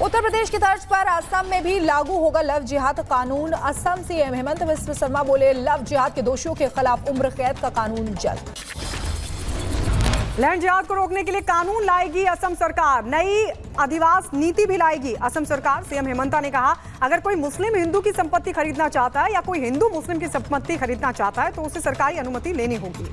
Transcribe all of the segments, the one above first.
उत्तर प्रदेश की तर्ज पर असम में भी लागू होगा लव जिहाद कानून। असम सीएम हेमंत बिस्व शर्मा बोले, लव जिहाद के दोषियों के खिलाफ उम्र कैद का कानून जल्द। लैंड जिहाद को रोकने के लिए कानून लाएगी असम सरकार, नई अधिवास नीति भी लाएगी असम सरकार। सीएम हेमंता ने कहा, अगर कोई मुस्लिम हिंदू की संपत्ति खरीदना चाहता है या कोई हिंदू मुस्लिम की संपत्ति खरीदना चाहता है तो उसे सरकारी अनुमति लेनी होगी।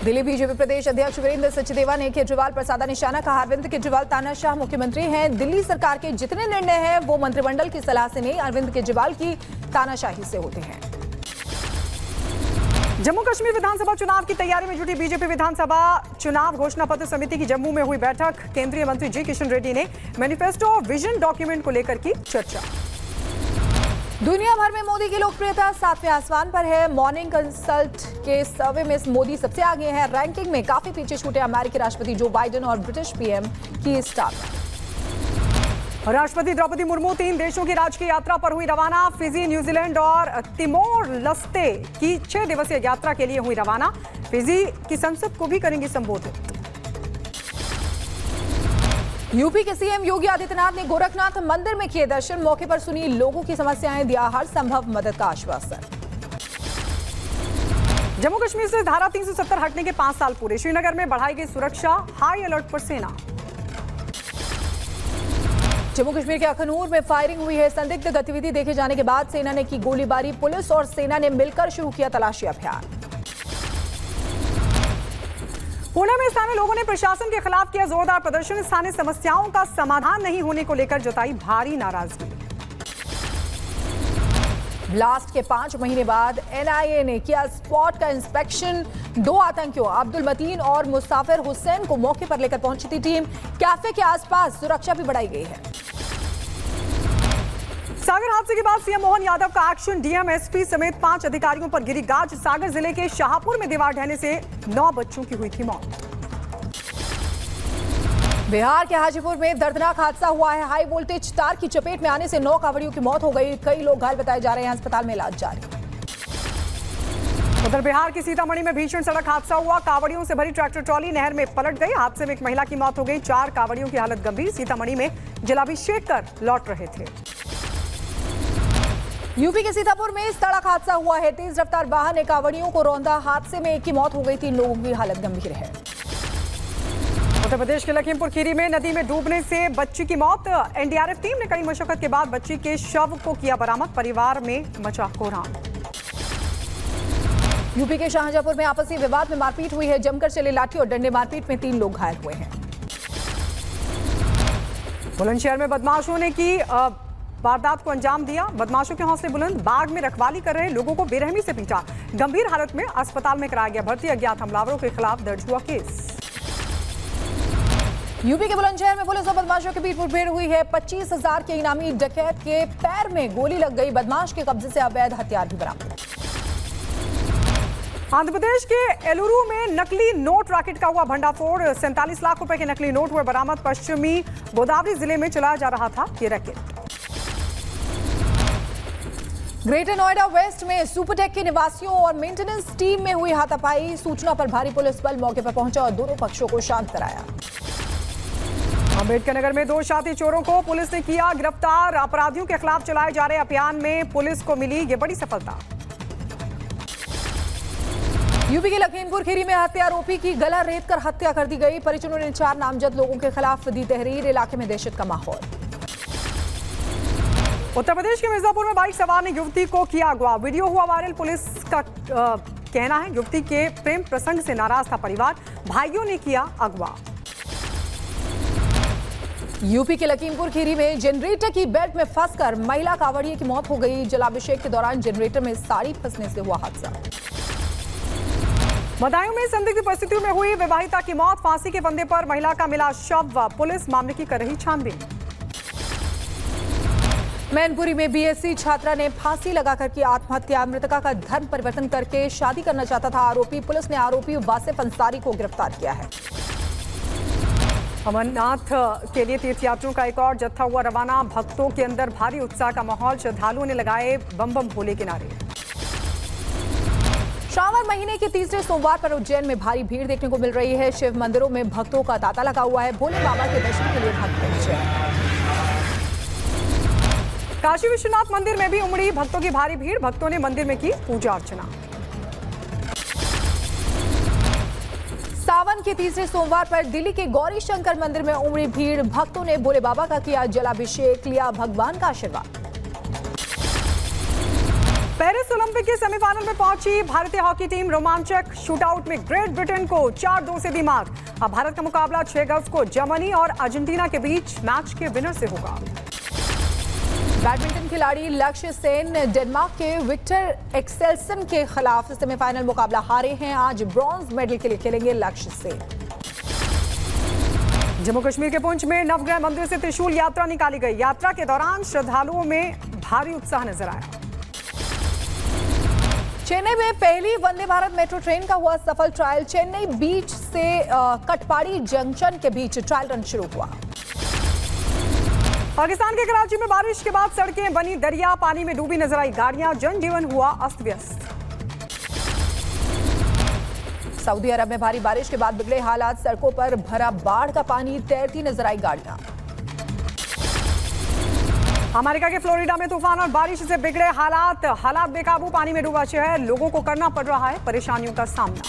दिल्ली बीजेपी प्रदेश अध्यक्ष वीरेंद्र सचदेवा ने केजरीवाल पर साधा निशाना, कहा अरविंद केजरीवाल तानाशाह मुख्यमंत्री हैं। दिल्ली सरकार के जितने निर्णय हैं वो मंत्रिमंडल की सलाह से नहीं, अरविंद केजरीवाल की तानाशाही से होते हैं। जम्मू कश्मीर विधानसभा चुनाव की तैयारी में जुटी बीजेपी विधानसभा चुनाव घोषणा पत्र समिति की जम्मू में हुई बैठक। केंद्रीय मंत्री जी किशन रेड्डी ने मैनिफेस्टो और विजन डॉक्यूमेंट को लेकर की चर्चा। दुनिया भर में मोदी की लोकप्रियता 7वें आसमान पर है। मॉर्निंग कंसल्ट के सर्वे में मोदी सबसे आगे हैं। रैंकिंग में काफी पीछे छूटे अमेरिकी राष्ट्रपति जो बाइडेन और ब्रिटिश पीएम की स्टार। राष्ट्रपति द्रौपदी मुर्मू 3 देशों की राजकीय यात्रा पर हुई रवाना। फिजी, न्यूजीलैंड और तिमोर लस्ते की 6 दिवसीय यात्रा के लिए हुई रवाना। फिजी की संसद को भी करेंगी संबोधित। यूपी के सीएम योगी आदित्यनाथ ने गोरखनाथ मंदिर में किए दर्शन। मौके पर सुनी लोगों की समस्याएं, दिया हर संभव मदद का आश्वासन। जम्मू कश्मीर से धारा 370 हटने के 5 साल पूरे। श्रीनगर में बढ़ाई गई सुरक्षा, हाई अलर्ट पर सेना। जम्मू कश्मीर के अखनूर में फायरिंग हुई है। संदिग्ध गतिविधि देखे जाने के बाद सेना ने की गोलीबारी। पुलिस और सेना ने मिलकर शुरू किया तलाशी अभियान। पुणे में स्थानीय लोगों ने प्रशासन के खिलाफ किया जोरदार प्रदर्शन। स्थानीय समस्याओं का समाधान नहीं होने को लेकर जताई भारी नाराजगी। ब्लास्ट के 5 महीने बाद एनआईए ने किया स्पॉट का इंस्पेक्शन। 2 आतंकियों अब्दुल मतीन और मुस्ताफिर हुसैन को मौके पर लेकर पहुंची थी टीम। कैफे के आसपास सुरक्षा भी बढ़ाई गई है। सागर हादसे के बाद सीएम मोहन यादव का एक्शन। डीएम, एसपी समेत 5 अधिकारियों पर गिरी गाज। सागर जिले के शाहपुर में दीवार ढहने से 9 बच्चों की हुई थी मौत। बिहार के हाजीपुर में दर्दनाक हादसा हुआ है। हाई वोल्टेज तार की चपेट में आने से 9 कांवड़ियों की मौत हो गई। कई लोग घायल बताए जा रहे हैं, अस्पताल में इलाज जारी। उधर बिहार की सीतामढ़ी में भीषण सड़क हादसा हुआ। कांवड़ियों से भरी ट्रैक्टर ट्रॉली नहर में पलट गई। हादसे में एक महिला की मौत हो गई। 4 कांवड़ियों की हालत गंभीर। सीतामढ़ी में जलाभिषेक कर लौट रहे थे। यूपी के सीतापुर में सड़क हादसा हुआ है। तेज रफ्तार वाहन ने कांवड़ियों को रौंदा। हादसे में एक की मौत हो गई। 3 लोगों की हालत गंभीर है। उत्तर प्रदेश के लखीमपुर खीरी में नदी में डूबने से बच्ची की मौत। एनडीआरएफ टीम ने कड़ी मशक्कत के बाद बच्ची के शव को किया बरामद। परिवार में मचा कोहराम। यूपी के शाहजहांपुर में आपसी विवाद में मारपीट हुई है। जमकर चले लाठी और डंडे मारपीट में 3 लोग घायल हुए हैं। बुलंदशहर में बदमाशों ने की वारदात को अंजाम दिया। बदमाशों के हौसले बुलंद। बाग में रखवाली कर रहे लोगों को बेरहमी से पीटा। गंभीर हालत में अस्पताल में कराया गया भर्ती। अज्ञात हमलावरों के खिलाफ दर्ज हुआ केस। यूपी के बुलंदशहर में पुलिस और बदमाशों के बीच मुठभेड़ हुई है। 25,000 के इनामी डकैत के पैर में गोली लग गई। बदमाश के कब्जे से अवैध हथियार भी बरामद। आंध्र प्रदेश के एलुरु में नकली नोट रैकेट का हुआ भंडाफोड़। 47 लाख रुपए के नकली नोट हुए बरामद। पश्चिमी गोदावरी जिले में चलाया जा रहा था ये रैकेट। ग्रेटर नोएडा वेस्ट में सुपरटेक के निवासियों और मेंटेनेंस टीम में हुई हाथापाई। सूचना पर भारी पुलिस बल मौके पर पहुंचा और दोनों पक्षों को शांत कराया। अम्बेडकर नगर में 2 शातिर चोरों को पुलिस ने किया गिरफ्तार। अपराधियों के खिलाफ चलाए जा रहे अभियान में पुलिस को मिली ये बड़ी सफलता। यूपी के लखीमपुर खीरी में हत्या आरोपी की गला रेत कर हत्या कर दी गई। परिजनों ने 4 नामजद लोगों के खिलाफ दी तहरीर। इलाके में दहशत का माहौल। उत्तर प्रदेश के मिर्जापुर में बाइक सवार ने युवती को किया अगवा। वीडियो हुआ वायरल। पुलिस का कहना है युवती के प्रेम प्रसंग से नाराज था परिवार। भाइयों ने किया अगवा। यूपी के लखीमपुर खीरी में जनरेटर की बेल्ट में फंसकर महिला कांवड़िए की मौत हो गई। जलाभिषेक के दौरान जनरेटर में साड़ी फंसने से हुआ हादसा। बदायूं में संदिग्ध परिस्थितियों में हुई विवाहिता की मौत। फांसी के फंदे पर महिला का मिला शव। पुलिस मामले की कर रही छानबीन। मैनपुरी में बीएससी छात्रा ने फांसी लगाकर की आत्महत्या। मृतका का धर्म परिवर्तन करके शादी करना चाहता था आरोपी। पुलिस ने आरोपी वासिफ अंसारी को गिरफ्तार किया है। अमरनाथ के लिए तीर्थयात्रियों का एक और जत्था हुआ रवाना। भक्तों के अंदर भारी उत्साह का माहौल। श्रद्धालुओं ने लगाए बम बम भोले के नारे। श्रावण महीने के तीसरे सोमवार पर उज्जैन में भारी भीड़ देखने को मिल रही है। शिव मंदिरों में भक्तों का तांता लगा हुआ है। भोले बाबा के दर्शन के लिए भक्त पहुंचे हैं। काशी विश्वनाथ मंदिर में भी उमड़ी भक्तों की भारी भीड़। भक्तों ने मंदिर में की पूजा अर्चना। सावन के तीसरे सोमवार पर दिल्ली के गौरी शंकर मंदिर में उमड़ी भीड़। भक्तों ने भोले बाबा का किया जलाभिषेक, लिया भगवान का आशीर्वाद। पेरिस ओलंपिक के सेमीफाइनल में पहुंची भारतीय हॉकी टीम। रोमांचक शूटआउट में ग्रेट ब्रिटेन को 4-2 से दी मात। अब भारत का मुकाबला 6 अगस्त को जर्मनी और अर्जेंटीना के बीच मैच के विनर से होगा। बैडमिंटन खिलाड़ी लक्ष्य सेन डेनमार्क के विक्टर एक्सेल्सन के खिलाफ सेमीफाइनल मुकाबला हारे हैं। आज ब्रॉन्ज मेडल के लिए खेलेंगे लक्ष्य सेन। जम्मू कश्मीर के पुंछ में नवग्रह मंदिर से त्रिशूल यात्रा निकाली गई। यात्रा के दौरान श्रद्धालुओं में भारी उत्साह नजर आया। चेन्नई में पहली वंदे भारत मेट्रो ट्रेन का हुआ सफल ट्रायल। चेन्नई बीच से कटपाड़ी जंक्शन के बीच ट्रायल रन शुरू हुआ। पाकिस्तान के कराची में बारिश के बाद सड़कें बनी दरिया, पानी में डूबी नजर आई गाड़ियां, जनजीवन हुआ अस्त व्यस्त। सऊदी अरब में भारी बारिश के बाद बिगड़े हालात। सड़कों पर भरा बाढ़ का पानी, तैरती नजर आई गाड़ियां। अमेरिका के फ्लोरिडा में तूफान और बारिश से बिगड़े हालात बेकाबू, पानी में डूबा शहर। लोगों को करना पड़ रहा है परेशानियों का सामना।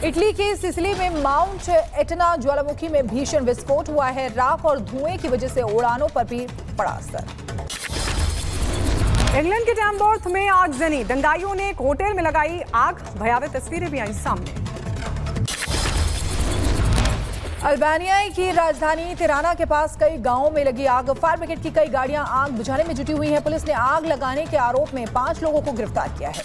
इटली के सिसिली में माउंट एटना ज्वालामुखी में भीषण विस्फोट हुआ है। राख और धुएं की वजह से उड़ानों पर भी पड़ा असर। इंग्लैंड के टैमवर्थ में आगजनी, दंगाइयों ने एक होटल में लगाई आग। भयावह तस्वीरें भी आई सामने। अल्बानिया की राजधानी तिराना के पास कई गांवों में लगी आग। फायर ब्रिगेड की कई गाड़ियां आग बुझाने में जुटी हुई हैं। पुलिस ने आग लगाने के आरोप में 5 लोगों को गिरफ्तार किया है।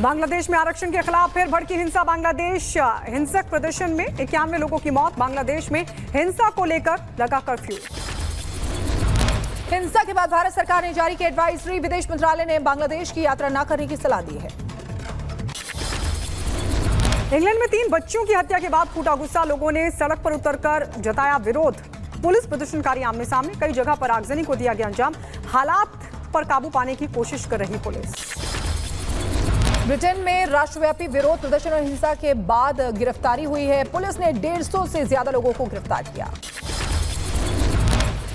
बांग्लादेश में आरक्षण के खिलाफ फिर भड़की हिंसा। बांग्लादेश हिंसक प्रदर्शन में 91 लोगों की मौत। बांग्लादेश में हिंसा को लेकर लगा कर्फ्यू। हिंसा के बाद भारत सरकार ने जारी की एडवाइजरी। विदेश मंत्रालय ने बांग्लादेश की यात्रा न करने की सलाह दी है। इंग्लैंड में 3 बच्चों की हत्या के बाद फूटा गुस्सा। लोगों ने सड़क पर उतरकर जताया विरोध। पुलिस प्रदर्शनकारी आमने सामने। कई जगह पर आगजनी को दिया गया अंजाम। हालात पर काबू पाने की कोशिश कर रही पुलिस। ब्रिटेन में राष्ट्रव्यापी विरोध प्रदर्शन और हिंसा के बाद गिरफ्तारी हुई है। पुलिस ने 150 से ज्यादा लोगों को गिरफ्तार किया।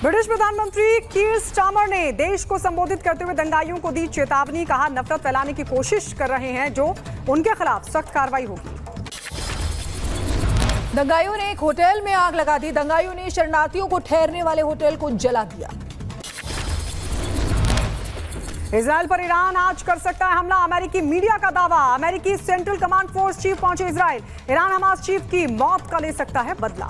ब्रिटिश प्रधानमंत्री कीर स्टार्मर ने देश को संबोधित करते हुए दंगाइयों को दी चेतावनी। कहा नफरत फैलाने की कोशिश कर रहे हैं जो उनके खिलाफ सख्त कार्रवाई होगी। दंगाइयों ने एक होटल में आग लगा दी। दंगाइयों ने शरणार्थियों को ठहरने वाले होटल को जला दिया। इजराइल पर ईरान आज कर सकता है हमला। अमेरिकी मीडिया का दावा। अमेरिकी सेंट्रल कमांड फोर्स चीफ पहुंचे इजराइल। ईरान हमास चीफ की मौत का ले सकता है बदला।